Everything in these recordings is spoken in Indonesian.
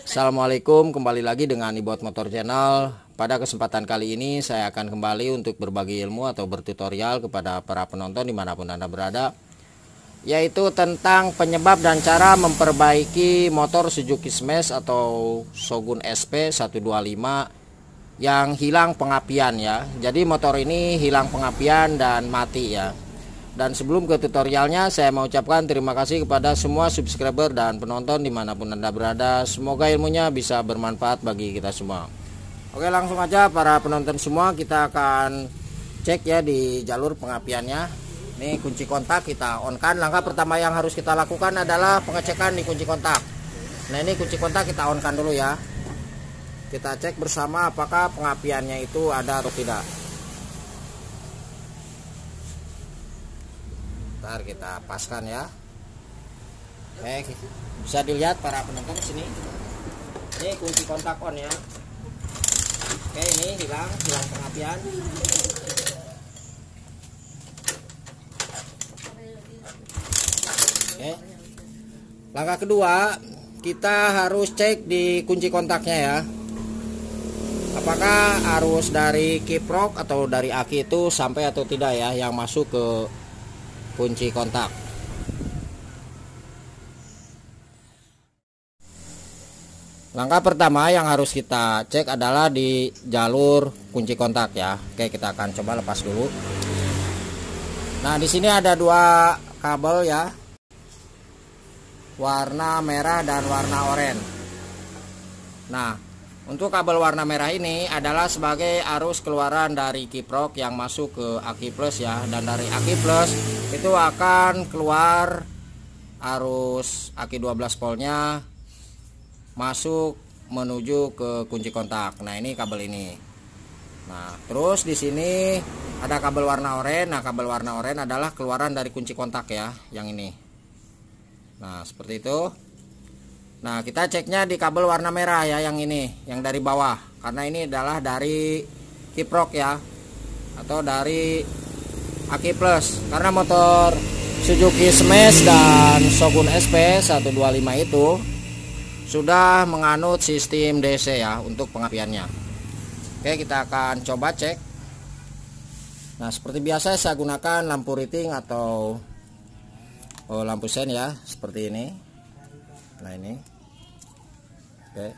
Assalamualaikum, kembali lagi dengan Ibot Motor Channel. Pada kesempatan kali ini saya akan kembali untuk berbagi ilmu atau bertutorial kepada para penonton dimanapun Anda berada, yaitu tentang penyebab dan cara memperbaiki motor Suzuki Smash atau Shogun SP 125 yang hilang pengapian ya. Jadi motor ini hilang pengapian dan mati ya. Dan sebelum ke tutorialnya, saya mau ucapkan terima kasih kepada semua subscriber dan penonton dimanapun Anda berada. Semoga ilmunya bisa bermanfaat bagi kita semua. Oke, langsung aja para penonton semua, kita akan cek ya di jalur pengapiannya. Ini kunci kontak kita on kan. Langkah pertama yang harus kita lakukan adalah pengecekan di kunci kontak. Nah, ini kunci kontak kita on kan dulu ya. Kita cek bersama apakah pengapiannya itu ada atau tidak. Ntar kita paskan ya. Oke, bisa dilihat para penonton sini. Ini kunci kontak on ya. Oke, ini hilang pengapian. Oke. Langkah kedua, kita harus cek di kunci kontaknya ya. Apakah arus dari kiprok atau dari aki itu sampai atau tidak ya yang masuk ke kunci kontak. Langkah pertama yang harus kita cek adalah di jalur kunci kontak ya. Oke, kita akan coba lepas dulu. Nah, di sini ada dua kabel ya, warna merah dan warna oranye. Nah, untuk kabel warna merah ini adalah sebagai arus keluaran dari kiprok yang masuk ke aki plus ya. Dan dari aki plus itu akan keluar arus aki 12 voltnya masuk menuju ke kunci kontak. Nah, ini kabel ini. Nah, terus di sini ada kabel warna oranye. Nah, kabel warna oranye adalah keluaran dari kunci kontak ya, yang ini. Nah, seperti itu. Nah, kita ceknya di kabel warna merah ya, yang ini, yang dari bawah. Karena ini adalah dari kiprok ya, atau dari aki plus. Karena motor Suzuki Smash dan Shogun SP 125 itu sudah menganut sistem DC ya untuk pengapiannya. Oke, kita akan coba cek. Nah, seperti biasa saya gunakan lampu riting atau lampu sen ya, seperti ini. Nah, ini. Oke.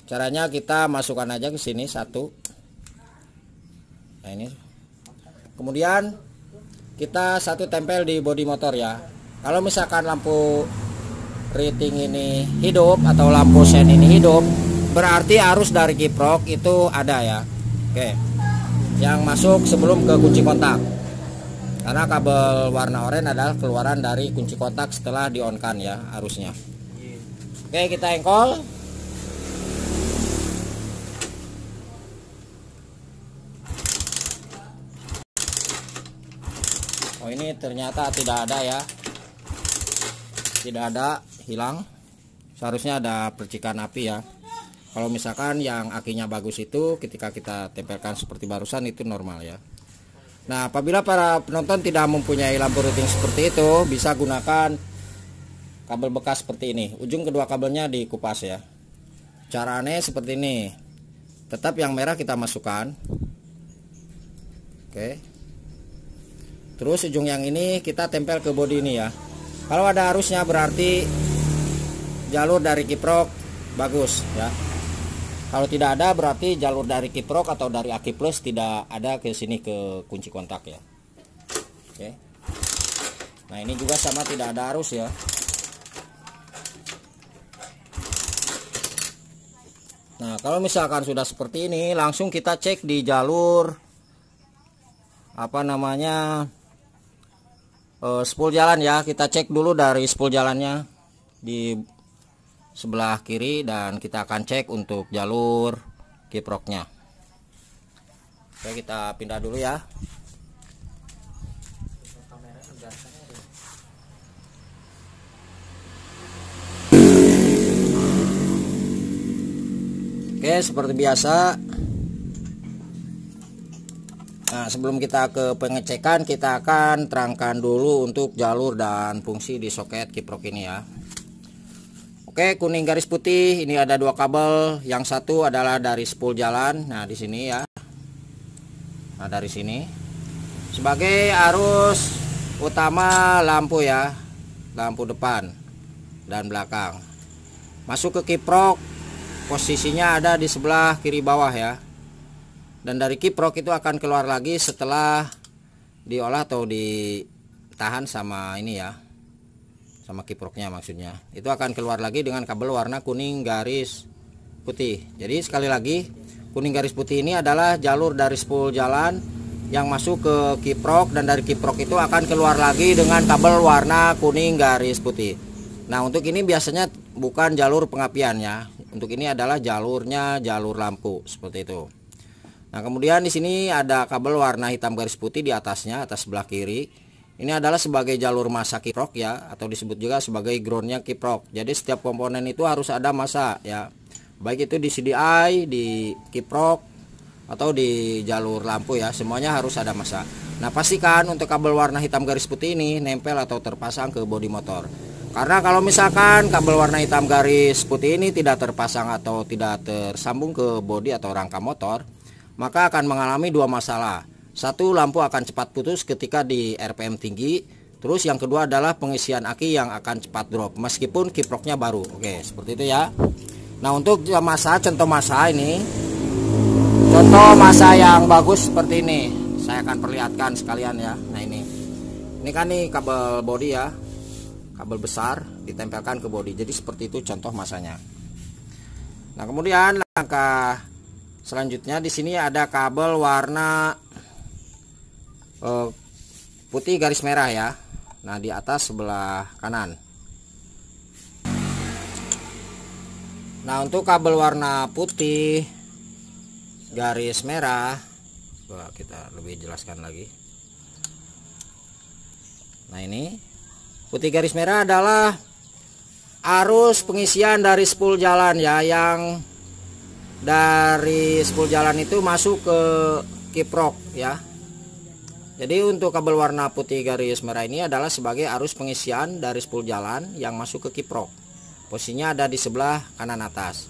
Caranya kita masukkan aja ke sini satu. Nah, ini. Kemudian kita satu tempel di bodi motor ya. Kalau misalkan lampu riting ini hidup atau lampu sen ini hidup, berarti arus dari kiprok itu ada ya. Oke. Yang masuk sebelum ke kunci kontak. Karena kabel warna oranye adalah keluaran dari kunci kontak setelah di on kan ya arusnya. Oke, kita engkol. Oh, ini ternyata tidak ada ya. Tidak ada, hilang. Seharusnya ada percikan api ya. Kalau misalkan yang akinya bagus itu ketika kita tempelkan seperti barusan itu normal ya. Nah, apabila para penonton tidak mempunyai lampu riting seperti itu, bisa gunakan kabel bekas seperti ini. Ujung kedua kabelnya dikupas ya. Caranya seperti ini. Tetap yang merah kita masukkan. Oke. Terus ujung yang ini kita tempel ke bodi ini ya. Kalau ada arusnya berarti jalur dari kiprok bagus ya. Kalau tidak ada berarti jalur dari kiprok atau dari aki plus tidak ada ke sini ke kunci kontak ya. Oke. Nah, ini juga sama, tidak ada arus ya. Nah, kalau misalkan sudah seperti ini, langsung kita cek di jalur apa namanya spool jalan ya. Kita cek dulu dari spool jalannya di sebelah kiri dan kita akan cek untuk jalur kiproknya. Oke, kita pindah dulu ya. Oke, seperti biasa. Nah, sebelum kita ke pengecekan, kita akan terangkan dulu untuk jalur dan fungsi di soket kiprok ini ya. Oke, kuning garis putih ini ada 2 kabel, yang satu adalah dari spool jalan. Nah, di sini ya. Nah, dari sini sebagai arus utama lampu ya, lampu depan dan belakang. Masuk ke kiprok, posisinya ada di sebelah kiri bawah ya. Dan dari kiprok itu akan keluar lagi setelah diolah atau ditahan sama ini ya, sama kiproknya maksudnya. Itu akan keluar lagi dengan kabel warna kuning garis putih. Jadi sekali lagi, kuning garis putih ini adalah jalur dari spool jalan yang masuk ke kiprok, dan dari kiprok itu akan keluar lagi dengan kabel warna kuning garis putih. Nah, untuk ini biasanya bukan jalur pengapian ya. Untuk ini adalah jalurnya jalur lampu seperti itu. Nah, kemudian di sini ada kabel warna hitam garis putih di atasnya, atas sebelah kiri. Ini adalah sebagai jalur massa kiprok ya, atau disebut juga sebagai groundnya kiprok. Jadi setiap komponen itu harus ada massa ya, baik itu di CDI, di kiprok, atau di jalur lampu ya, semuanya harus ada massa. Nah, pastikan untuk kabel warna hitam garis putih ini nempel atau terpasang ke bodi motor. Karena kalau misalkan kabel warna hitam garis putih ini tidak terpasang atau tidak tersambung ke bodi atau rangka motor, maka akan mengalami 2 masalah. Satu, lampu akan cepat putus ketika di RPM tinggi. Terus yang kedua adalah pengisian aki yang akan cepat drop meskipun kiproknya baru. Oke, seperti itu ya. Nah, untuk massa, contoh massa ini, contoh massa yang bagus seperti ini, saya akan perlihatkan sekalian ya. Nah, ini kan nih kabel bodi ya, kabel besar ditempelkan ke bodi. Jadi seperti itu contoh massanya. Nah, kemudian langkah selanjutnya di sini ada kabel warna putih garis merah ya. Nah, di atas sebelah kanan. Nah, untuk kabel warna putih garis merah, coba kita lebih jelaskan lagi. Nah, ini putih garis merah adalah arus pengisian dari spool jalan ya, yang dari spool jalan itu masuk ke kiprok ya. Jadi untuk kabel warna putih garis merah ini adalah sebagai arus pengisian dari spool jalan yang masuk ke kiprok. Posisinya ada di sebelah kanan atas.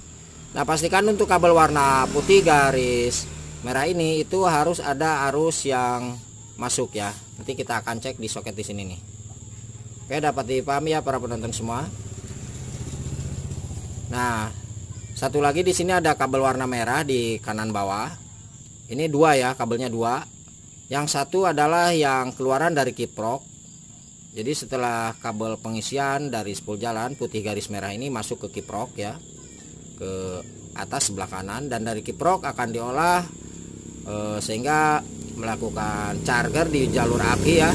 Nah, pastikan untuk kabel warna putih garis merah ini itu harus ada arus yang masuk ya. Nanti kita akan cek di soket di sini nih. Oke, dapat dipahami ya para penonton semua. Nah, satu lagi di sini ada kabel warna merah di kanan bawah. Ini 2 ya, kabelnya 2. Yang satu adalah yang keluaran dari kiprok. Jadi setelah kabel pengisian dari spool jalan putih garis merah ini masuk ke kiprok ya, ke atas sebelah kanan, dan dari kiprok akan diolah sehingga melakukan charger di jalur aki ya.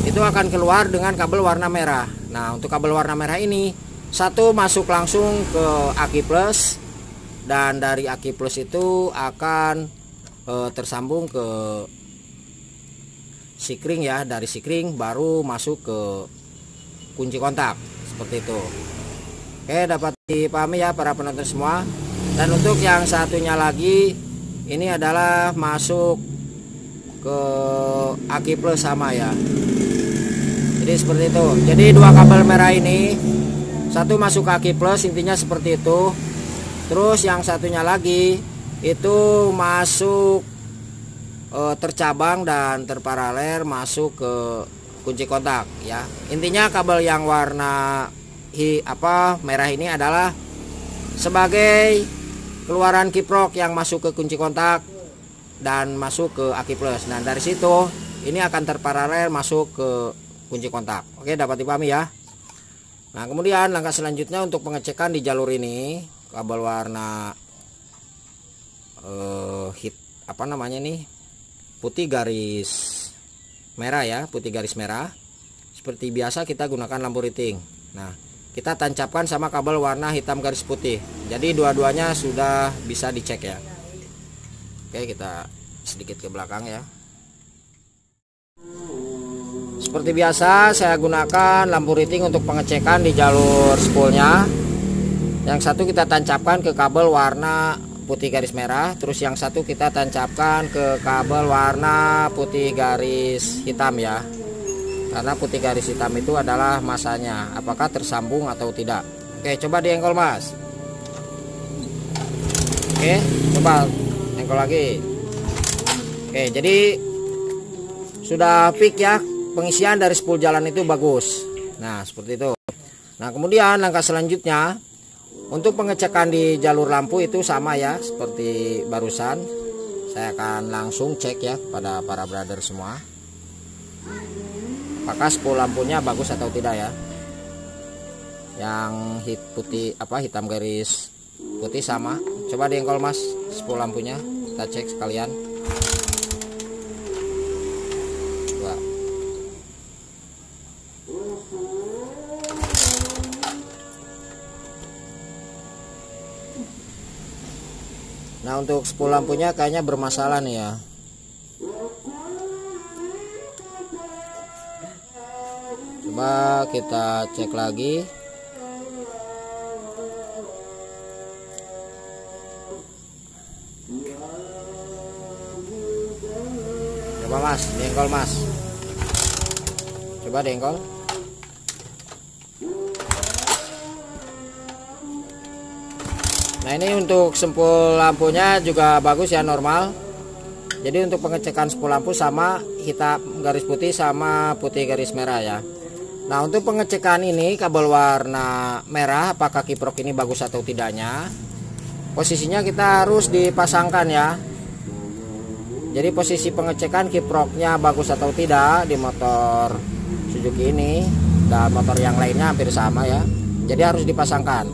Itu akan keluar dengan kabel warna merah. Nah, untuk kabel warna merah ini satu masuk langsung ke aki plus, dan dari aki plus itu akan tersambung ke sikring ya, dari sikring baru masuk ke kunci kontak seperti itu. Oke, dapat dipahami ya para penonton semua. Dan untuk yang satunya lagi ini adalah masuk ke aki plus sama ya. Jadi seperti itu. Jadi 2 kabel merah ini, satu masuk ke aki plus, intinya seperti itu. Terus yang satunya lagi itu masuk tercabang dan terparalel masuk ke kunci kontak ya. Intinya kabel yang warna merah ini adalah sebagai keluaran kiprok yang masuk ke kunci kontak dan masuk ke aki plus. Nah, dari situ ini akan terparalel masuk ke kunci kontak. Oke, dapat dipahami ya. Nah, kemudian langkah selanjutnya untuk pengecekan di jalur ini, kabel warna putih garis merah ya, putih garis merah. Seperti biasa kita gunakan lampu riting. Nah, kita tancapkan sama kabel warna hitam garis putih. Jadi dua-duanya sudah bisa dicek ya. Oke, kita sedikit ke belakang ya. Seperti biasa saya gunakan lampu riting untuk pengecekan di jalur spoolnya. Yang satu kita tancapkan ke kabel warna putih garis merah, terus yang satu kita tancapkan ke kabel warna putih garis hitam ya. Karena putih garis hitam itu adalah masanya, apakah tersambung atau tidak. Oke, coba diengkol Mas. Oke, coba engkol lagi. Oke, jadi sudah fix ya, pengisian dari spool jalan itu bagus. Nah, seperti itu. Nah, kemudian langkah selanjutnya untuk pengecekan di jalur lampu itu sama ya, seperti barusan. Saya akan langsung cek ya pada para brother semua, apakah spool lampunya bagus atau tidak ya. Yang hitam garis putih sama. Coba diengkol Mas spool lampunya, kita cek sekalian. Coba. Nah, untuk spool lampunya kayaknya bermasalah nih ya. Coba kita cek lagi. Coba Mas, diengkol Mas. Coba diengkol. Nah, ini untuk spool lampunya juga bagus ya, normal. Jadi untuk pengecekan spool lampu sama hitam garis putih sama putih garis merah ya. Nah, untuk pengecekan ini kabel warna merah apakah kiprok ini bagus atau tidaknya, posisinya kita harus dipasangkan ya. Jadi posisi pengecekan kiproknya bagus atau tidak di motor Suzuki ini dan motor yang lainnya hampir sama ya. Jadi harus dipasangkan.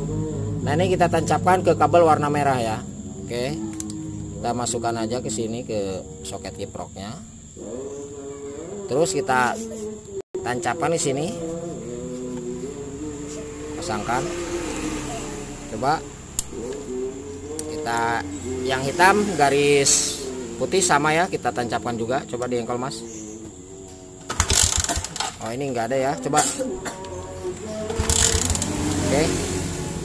Nah, ini kita tancapkan ke kabel warna merah ya. Oke, kita masukkan aja ke sini ke soket kiproknya. Terus kita tancapkan di sini, pasangkan. Coba kita yang hitam garis putih sama ya, kita tancapkan juga. Coba diengkol Mas. Oh, ini enggak ada ya, coba. Oke,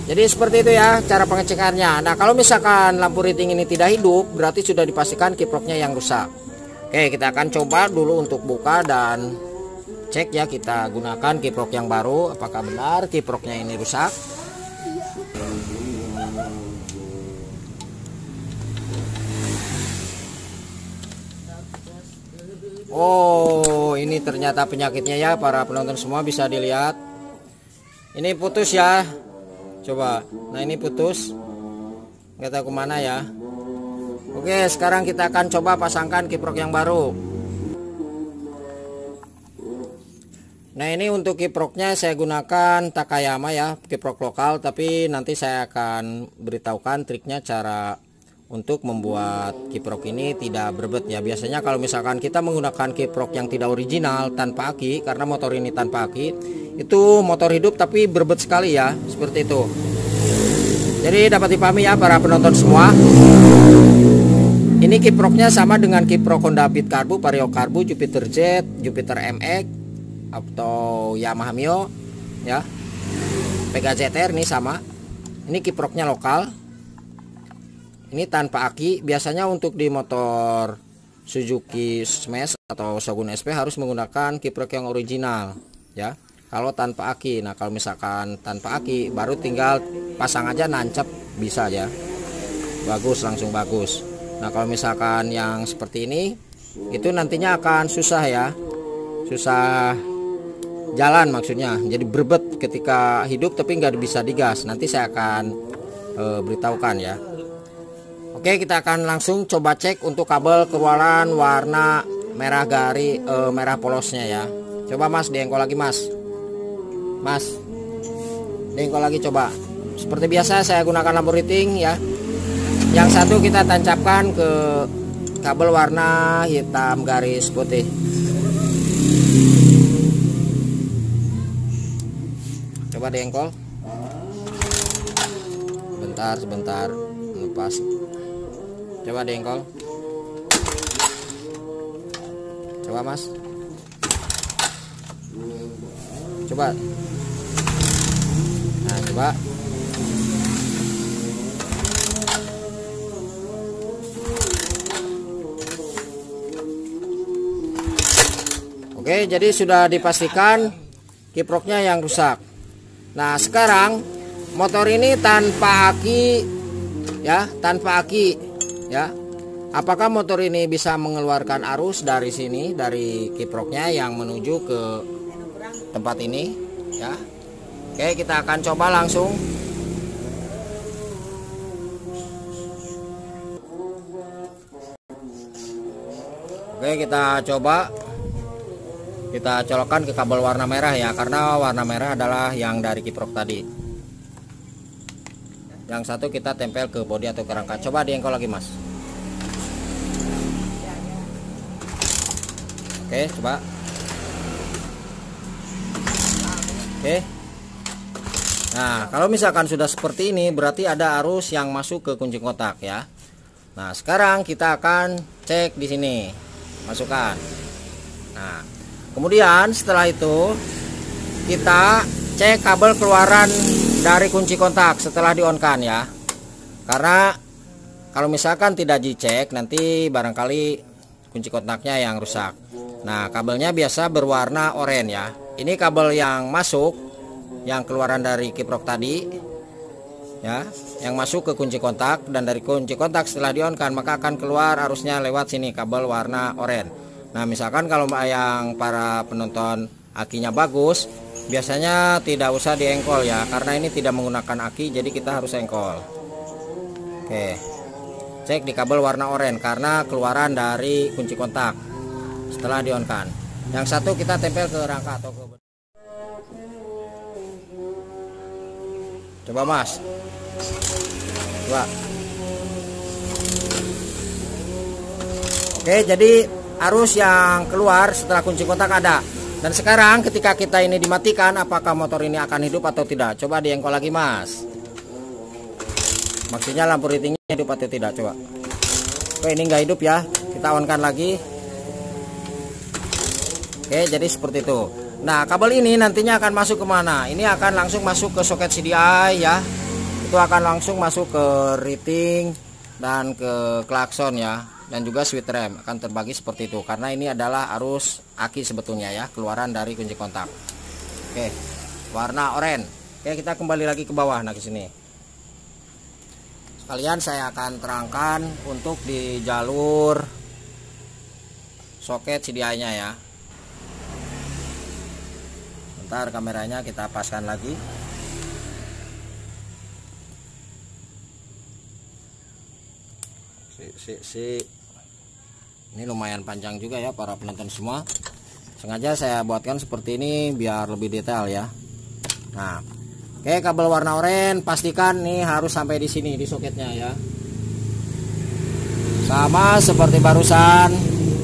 jadi seperti itu ya cara pengecekannya. Nah, kalau misalkan lampu riting ini tidak hidup, berarti sudah dipastikan kiproknya yang rusak. Oke, kita akan coba dulu untuk buka dan cek ya, kita gunakan kiprok yang baru. Apakah benar kiproknya ini rusak? Oh, ini ternyata penyakitnya ya para penonton semua, bisa dilihat. Ini putus ya. Coba. Nah, ini putus. Nggak tahu kemana ya. Oke, sekarang kita akan coba pasangkan kiprok yang baru. Nah, ini untuk kiproknya saya gunakan Takayama ya, kiprok lokal. Tapi nanti saya akan beritahukan triknya cara untuk membuat kiprok ini tidak berbet ya. Biasanya kalau misalkan kita menggunakan kiprok yang tidak original tanpa aki, karena motor ini tanpa aki, itu motor hidup tapi berbet sekali ya, seperti itu. Jadi dapat dipahami ya para penonton semua. Ini kiproknya sama dengan kiprok Honda Beat Karbu, Vario Karbu, Jupiter Z, Jupiter MX atau Yamaha Mio ya. Pega ZR ini sama. Ini kiproknya lokal. Ini tanpa aki. Biasanya untuk di motor Suzuki Smash atau Shogun SP harus menggunakan kiprok yang original ya, kalau tanpa aki. Nah, kalau misalkan tanpa aki baru tinggal pasang aja, nancep, bisa ya, bagus, langsung bagus. Nah, kalau misalkan yang seperti ini itu nantinya akan susah ya, susah jalan maksudnya, jadi berbet ketika hidup tapi nggak bisa digas. Nanti saya akan beritahukan ya. Oke, kita akan langsung coba cek untuk kabel keluaran warna merah merah polosnya ya. Coba Mas, diengkol lagi Mas. Mas, diengkol lagi coba. Seperti biasa saya gunakan lampu riting ya. Yang satu kita tancapkan ke kabel warna hitam garis putih. Coba diengkol. Sebentar, lepas. Coba diengkol. Coba Mas. Coba. Nah, coba. Oke, jadi sudah dipastikan kiproknya yang rusak. Nah, sekarang motor ini tanpa aki ya, tanpa aki ya. Apakah motor ini bisa mengeluarkan arus dari sini, dari kiproknya yang menuju ke tempat ini ya. Oke, kita akan coba langsung. Oke, kita coba. Kita colokkan ke kabel warna merah ya, karena warna merah adalah yang dari kiprok tadi. Yang satu kita tempel ke bodi atau ke rangka. Coba diengkol lagi, Mas. Oke, coba. Oke. Nah, kalau misalkan sudah seperti ini, berarti ada arus yang masuk ke kunci kontak ya. Nah, sekarang kita akan cek di sini. Masukkan. Nah, kemudian setelah itu kita cek kabel keluaran dari kunci kontak setelah di on kan ya. Karena kalau misalkan tidak dicek, nanti barangkali kunci kontaknya yang rusak. Nah, kabelnya biasa berwarna oranye ya. Ini kabel yang masuk, yang keluaran dari kiprok tadi ya, yang masuk ke kunci kontak, dan dari kunci kontak setelah di on kan maka akan keluar arusnya lewat sini, kabel warna oranye. Nah, misalkan kalau yang para penonton akinya bagus, biasanya tidak usah diengkol ya, karena ini tidak menggunakan aki, jadi kita harus engkol. Oke, cek di kabel warna oranye karena keluaran dari kunci kontak setelah di on kan. Yang satu kita tempel ke rangka atau ke... Coba, Mas. Coba. Oke, jadi arus yang keluar setelah kunci kontak ada. Dan sekarang ketika kita ini dimatikan, apakah motor ini akan hidup atau tidak? Coba diengkol lagi, Mas. Maksudnya lampu ritingnya hidup atau tidak? Coba. Oke, ini nggak hidup ya. Kita on kan lagi. Oke, jadi seperti itu. Nah, kabel ini nantinya akan masuk kemana? Ini akan langsung masuk ke soket CDI ya. Itu akan langsung masuk ke riting dan ke klakson ya, dan juga switch rem akan terbagi seperti itu, karena ini adalah arus aki sebetulnya ya, keluaran dari kunci kontak. Oke, warna oranye. Oke, kita kembali lagi ke bawah. Nah, ke sini sekalian saya akan terangkan untuk di jalur soket CDI nya ya. Bentar, kameranya kita paskan lagi. Ini lumayan panjang juga ya para penonton semua. Sengaja saya buatkan seperti ini biar lebih detail ya. Nah, oke, kabel warna oranye pastikan nih harus sampai di sini di soketnya ya. Sama seperti barusan,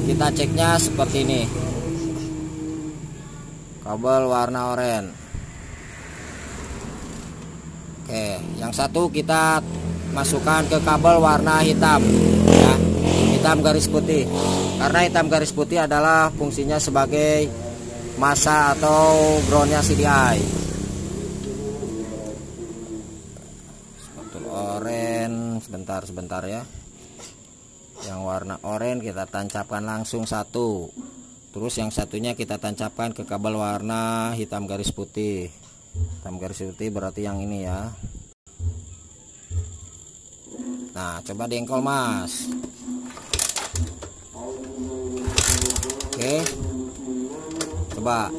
kita ceknya seperti ini. Kabel warna oranye. Oke, yang satu kita masukkan ke kabel warna hitam ya, hitam garis putih, karena hitam garis putih adalah fungsinya sebagai massa atau groundnya CDI. Spatul oranye, sebentar ya. Yang warna oranye kita tancapkan langsung satu, terus yang satunya kita tancapkan ke kabel warna hitam garis putih. Hitam garis putih berarti yang ini ya. Nah, coba diengkol, Mas. Oke, coba.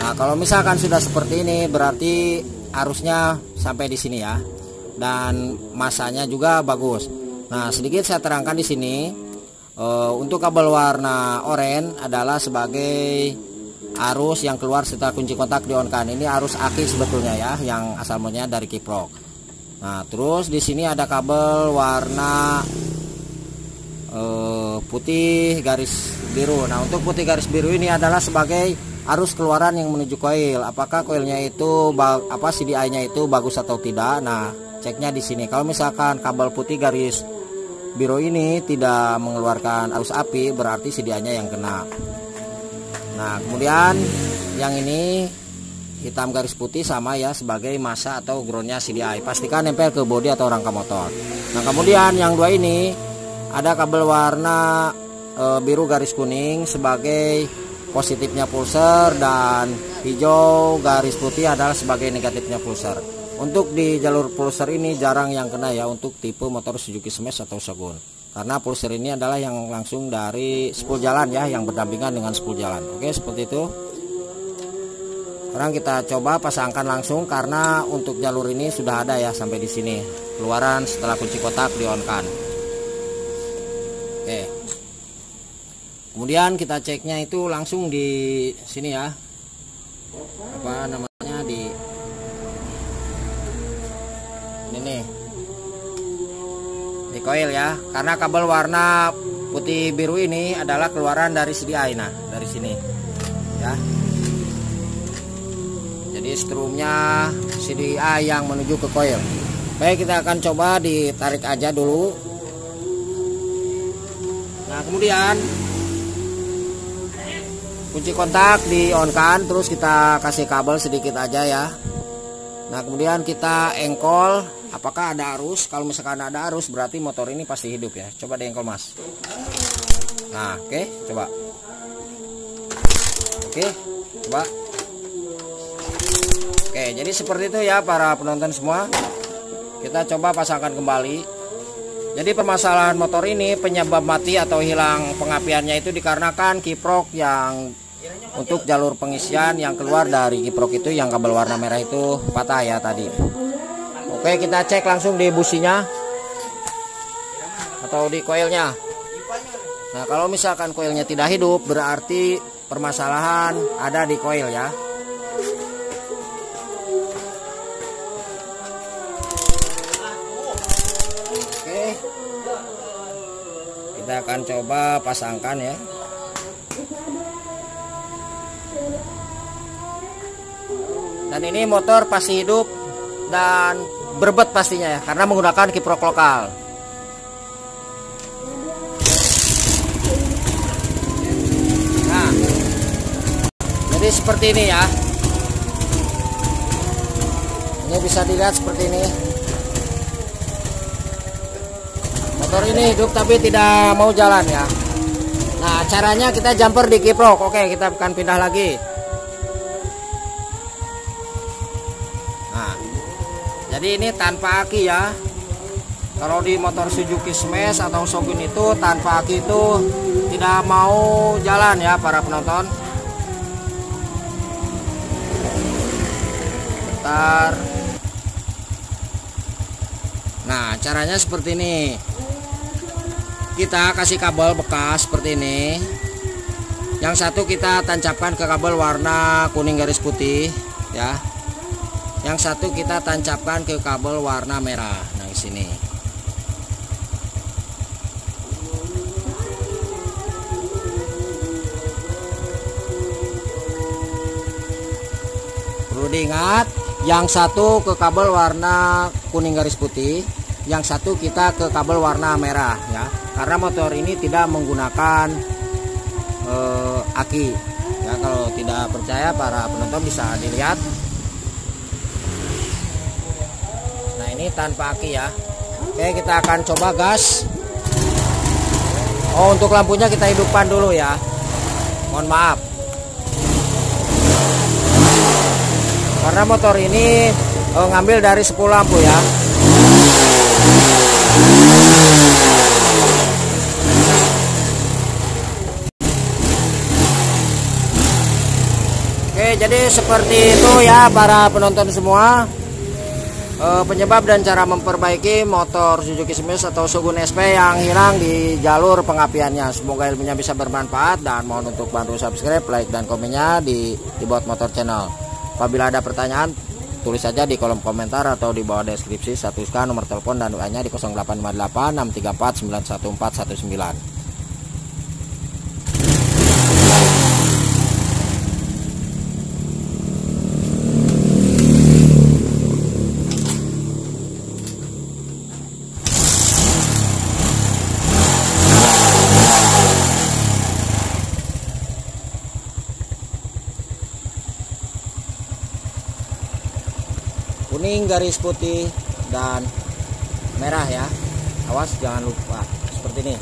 Nah, kalau misalkan sudah seperti ini, berarti arusnya sampai di sini ya, dan masanya juga bagus. Nah, sedikit saya terangkan di sini. Untuk kabel warna oranye adalah sebagai arus yang keluar setelah kunci kontak di on kan. Ini arus aki sebetulnya ya, yang asal mulanya dari kiprok. Nah, terus di sini ada kabel warna putih garis biru. Nah, untuk putih garis biru ini adalah sebagai arus keluaran yang menuju koil. Apakah koilnya itu CDI-nya itu bagus atau tidak? Nah, ceknya di sini. Kalau misalkan kabel putih garis biru ini tidak mengeluarkan arus api, berarti CDI-nya yang kena. Nah, kemudian yang ini hitam garis putih sama ya, sebagai massa atau groundnya CDI. Pastikan nempel ke bodi atau rangka motor. Nah, kemudian yang dua ini ada kabel warna biru garis kuning sebagai positifnya pulser dan hijau garis putih adalah sebagai negatifnya pulsar. Untuk di jalur pulsar ini jarang yang kena ya untuk tipe motor Suzuki Smash atau Shogun. Karena pulsar ini adalah yang langsung dari spool jalan ya, yang berdampingan dengan spool jalan. Oke, seperti itu. Sekarang kita coba pasangkan langsung karena untuk jalur ini sudah ada ya sampai di sini. Keluaran setelah kunci kotak di-on-kan. Oke. Kemudian kita ceknya itu langsung di sini ya. Apa namanya, di ini nih, di koil ya, karena kabel warna putih biru ini adalah keluaran dari CDI. Nah, dari sini ya, jadi strumnya CDI yang menuju ke koil. Baik, kita akan coba ditarik aja dulu. Nah, kemudian kunci kontak di on kan, terus kita kasih kabel sedikit aja ya. Nah, kemudian kita engkol apakah ada arus. Kalau misalkan ada arus berarti motor ini pasti hidup ya. Coba diengkol mas. Nah, oke, coba. Oke, coba. Oke, jadi seperti itu ya para penonton semua. Kita coba pasangkan kembali. Jadi permasalahan motor ini penyebab mati atau hilang pengapiannya itu dikarenakan kiprok yang untuk jalur pengisian yang keluar dari kiprok itu, yang kabel warna merah itu patah ya tadi. Oke, kita cek langsung di businya atau di koilnya. Nah, kalau misalkan koilnya tidak hidup berarti permasalahan ada di koil ya. Oke, kita akan coba pasangkan ya. Dan ini motor pasti hidup dan berbet pastinya ya, karena menggunakan kiprok lokal. Nah, jadi seperti ini ya. Ini bisa dilihat seperti ini. Motor ini hidup tapi tidak mau jalan ya. Nah, caranya kita jumper di kiprok. Oke, kita akan pindah lagi. Nah, jadi ini tanpa aki ya. Kalau di motor Suzuki Smash atau Shogun itu tanpa aki itu tidak mau jalan ya para penonton. Bentar. Nah, caranya seperti ini. Kita kasih kabel bekas seperti ini. Yang satu kita tancapkan ke kabel warna kuning garis putih ya. Yang satu kita tancapkan ke kabel warna merah. Nah, di sini. Perlu diingat, yang satu ke kabel warna kuning garis putih, yang satu kita ke kabel warna merah ya. Karena motor ini tidak menggunakan aki. Ya, kalau tidak percaya para penonton bisa dilihat. Ini tanpa aki ya. Oke, kita akan coba gas. Oh, untuk lampunya kita hidupkan dulu ya. Mohon maaf. Karena motor ini ngambil dari 10 lampu ya. Oke, jadi seperti itu ya para penonton semua. Penyebab dan cara memperbaiki motor Suzuki Smash atau Shogun SP yang hilang di jalur pengapiannya. Semoga ilmunya bisa bermanfaat dan mohon untuk bantu subscribe, like dan komennya di Bot Motor Channel. Apabila ada pertanyaan tulis saja di kolom komentar atau di bawah deskripsi. Satukan nomor telepon dan WA-nya di 0858 634 91419. Kuning garis putih dan merah ya, awas jangan lupa seperti ini.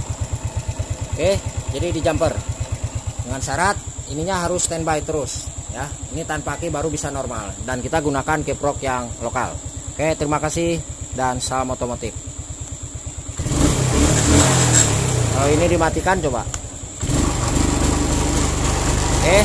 Oke, jadi di jumper dengan syarat ininya harus standby terus ya. Ini tanpa aki baru bisa normal, dan kita gunakan kiprok yang lokal. Oke, terima kasih dan salam otomotif. Kalau ini dimatikan coba. Oke.